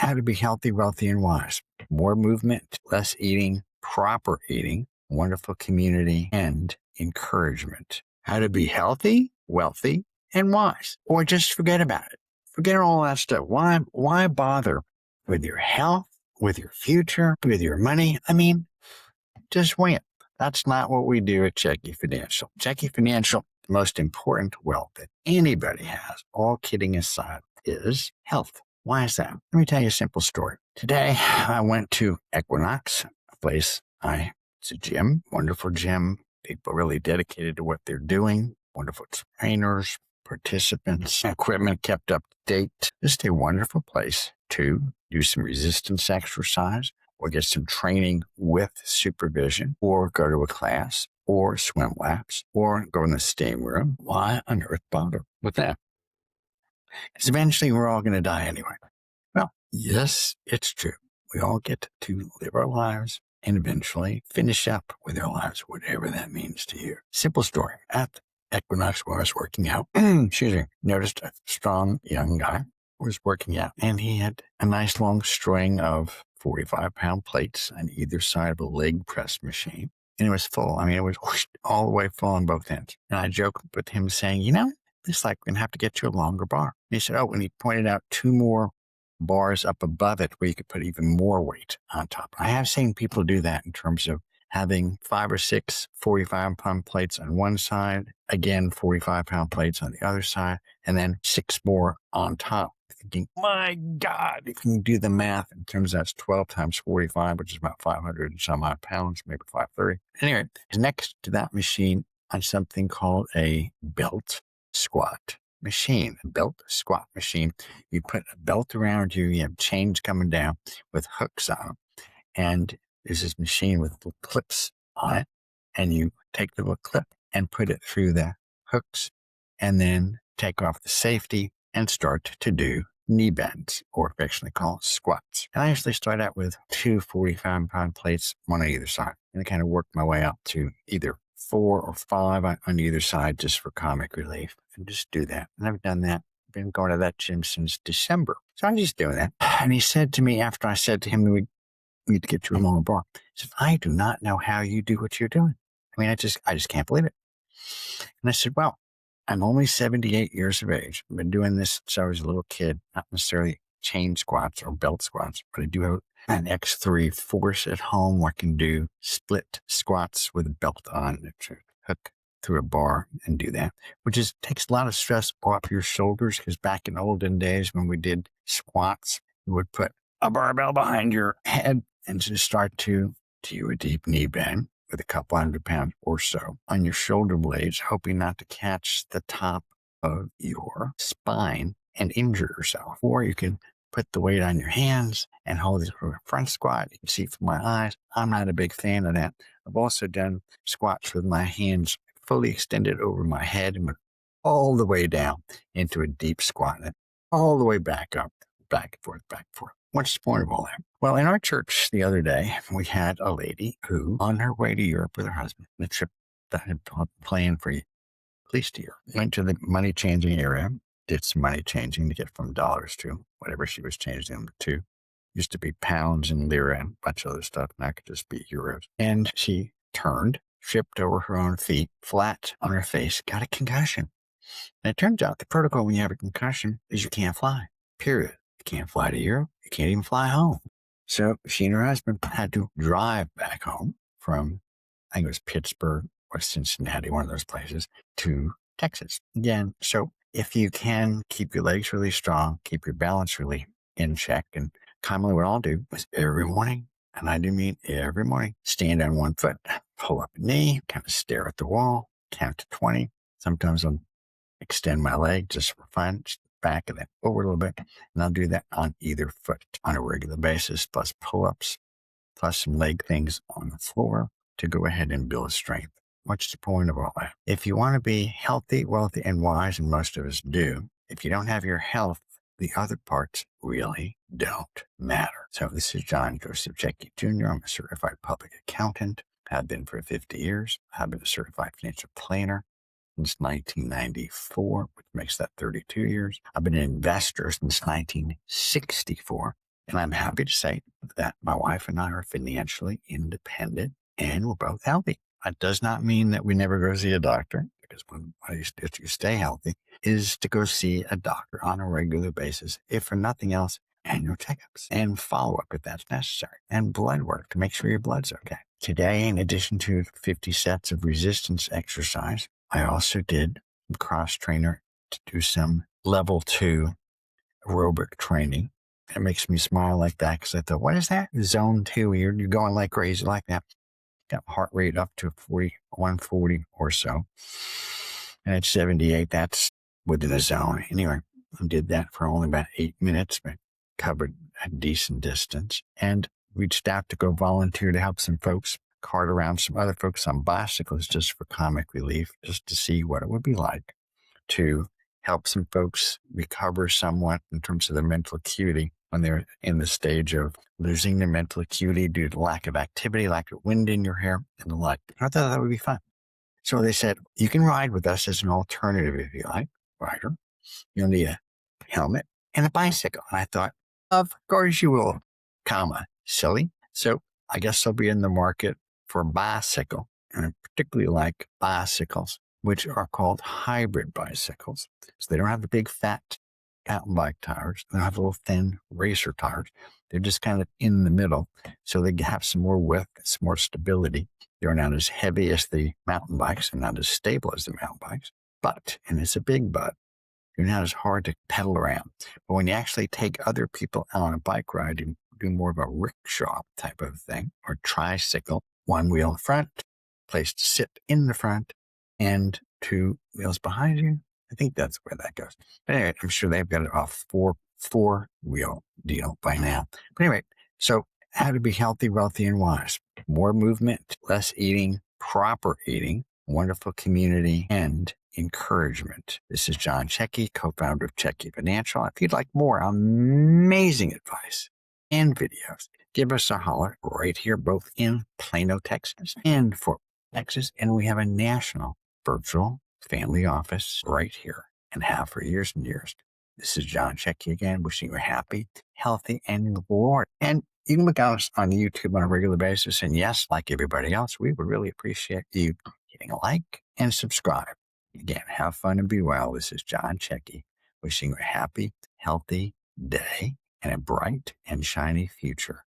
how to be healthy, wealthy, and wise. More movement, less eating, proper eating, wonderful community, and encouragement. How to be healthy, wealthy, and wise. Or just forget about it. Forget all that stuff. Why bother with your health, with your future, with your money? I mean, just wing it. That's not what we do at Checki Financial. Checki Financial, the most important wealth that anybody has, all kidding aside, is health. Why is that? Let me tell you a simple story. Today, I went to Equinox, a place it's a gym, wonderful gym. People really dedicated to what they're doing. Wonderful trainers, participants, equipment kept up to date. Just a wonderful place to do some resistance exercise, or get some training with supervision, or go to a class, or swim laps, or go in the steam room. Why on earth bother with that? Because eventually we're all going to die anyway. Well, yes, it's true. We all get to live our lives and eventually finish up with our lives, whatever that means to you. Simple story. At Equinox, where I was working out, noticed a strong young guy was working out, and he had a nice long string of 45-pound plates on either side of a leg press machine. And it was full. I mean, it was all the way full on both ends. And I joked with him saying, it's like we're going to have to get you a longer bar. And he said, and he pointed out 2 more bars up above it where you could put even more weight on top. I have seen people do that in terms of having 5 or 6 45-pound plates on one side, again, 45-pound plates on the other side, and then 6 more on top. Thinking, my God, if you can do the math, in terms of that's 12 times 45, which is about 500 and some odd pounds, maybe 530. Anyway, next to that machine on something called a belt squat machine, a belt squat machine. You put a belt around you, you have chains coming down with hooks on them. And there's this machine with little clips on it. And you take the little clip and put it through the hooks and then take off the safety and start to do knee bends, or affectionately called squats. And I usually start out with 2 45-pound plates, one on either side. And I kind of work my way up to either 4 or 5 on either side just for comic relief, and just do that. And I've done that. I've been going to that gym since December. So I'm just doing that. And he said to me, after I said to him that we need to get you a longer bar, he said, I do not know how you do what you're doing. I mean, I just can't believe it. And I said, well, I'm only 78 years of age. I've been doing this since I was a little kid, not necessarily chain squats or belt squats, but I do have an X3 force at home where I can do split squats with a belt on to hook through a bar and do that, which takes a lot of stress off your shoulders, because back in olden days when we did squats, you would put a barbell behind your head and just start to do a deep knee bend with a couple 100 pounds or so on your shoulder blades, hoping not to catch the top of your spine and injure yourself. Or you can put the weight on your hands and hold it for a front squat. You can see from my eyes, I'm not a big fan of that. I've also done squats with my hands fully extended over my head and went all the way down into a deep squat and all the way back up, back and forth, back and forth. What's the point of all that? Well, in our church the other day, we had a lady who, on her way to Europe with her husband, the trip that had planned for at least a year, went to the money changing area, did some money changing to get from dollars to whatever she was changing them to. Used to be pounds and lira and a bunch of other stuff. Now it could just be euros. And she turned, tripped over her own feet, flat on her face, got a concussion. And it turns out the protocol when you have a concussion is you can't fly, period. You can't fly to Europe. You can't even fly home. So she and her husband had to drive back home from, I think it was Pittsburgh or Cincinnati, one of those places, to Texas. Again, so if you can keep your legs really strong, keep your balance really in check, and commonly what I'll do is every morning, and I do mean every morning, stand on one foot, pull up a knee, kind of stare at the wall, count to 20. Sometimes I'll extend my leg just for fun, just back and then over a little bit. And I'll do that on either foot on a regular basis, plus pull-ups, plus some leg things on the floor to go ahead and build strength. What's the point of all that? If you want to be healthy, wealthy, and wise, and most of us do, if you don't have your health, the other parts really don't matter. So this is John Joseph Checki Jr. I'm a certified public accountant. Have been for 50 years. I've been a certified financial planner since 1994, which makes that 32 years. I've been an investor since 1964. And I'm happy to say that my wife and I are financially independent and we're both healthy. That does not mean that we never go see a doctor, because if you stay healthy, is to go see a doctor on a regular basis, if for nothing else, annual checkups and follow up if that's necessary, and blood work to make sure your blood's okay. Today, in addition to 50 sets of resistance exercise, I also did cross trainer to do some level 2 aerobic training. It makes me smile like that because I thought, what is that? Zone 2. You're going like crazy like that. Got heart rate up to 140 or so. And at 78, that's within a zone. Anyway, I did that for only about 8 minutes, but covered a decent distance. And reached out to go volunteer to help some folks cart around some other folks on bicycles just for comic relief, just to see what it would be like to help some folks recover somewhat in terms of their mental acuity when they're in the stage of losing their mental acuity due to lack of activity, lack of wind in your hair, and the like. I thought that would be fun. So they said, you can ride with us as an alternative if you like, rider. You'll need a helmet and a bicycle. And I thought, of course you will, silly. So I guess I'll be in the market for a bicycle, and I particularly like bicycles which are called hybrid bicycles. So they don't have the big fat mountain bike tires. They don't have little thin racer tires. They're just kind of in the middle. So they have some more width, some more stability. They're not as heavy as the mountain bikes and not as stable as the mountain bikes. But, and it's a big but, you're not as hard to pedal around. But when you actually take other people out on a bike ride, you do more of a rickshaw type of thing, or tricycle, one wheel in front, place to sit in the front, and 2 wheels behind you. I think that's where that goes. But anyway, I'm sure they've got it off four-wheel deal by now. But anyway, so how to be healthy, wealthy, and wise. More movement, less eating, proper eating, wonderful community, and encouragement. This is John Checki, co-founder of Checki Financial. If you'd like more amazing advice and videos, give us a holler right here, both in Plano, Texas and Fort Worth, Texas. And we have a national virtual family office right here and have for years and years. This is John Checki again, wishing you a happy, healthy, and reward. And you can look at us on YouTube on a regular basis. And yes, like everybody else, we would really appreciate you hitting a like and subscribe. Again, have fun and be well. This is John Checki, wishing you a happy, healthy day and a bright and shiny future.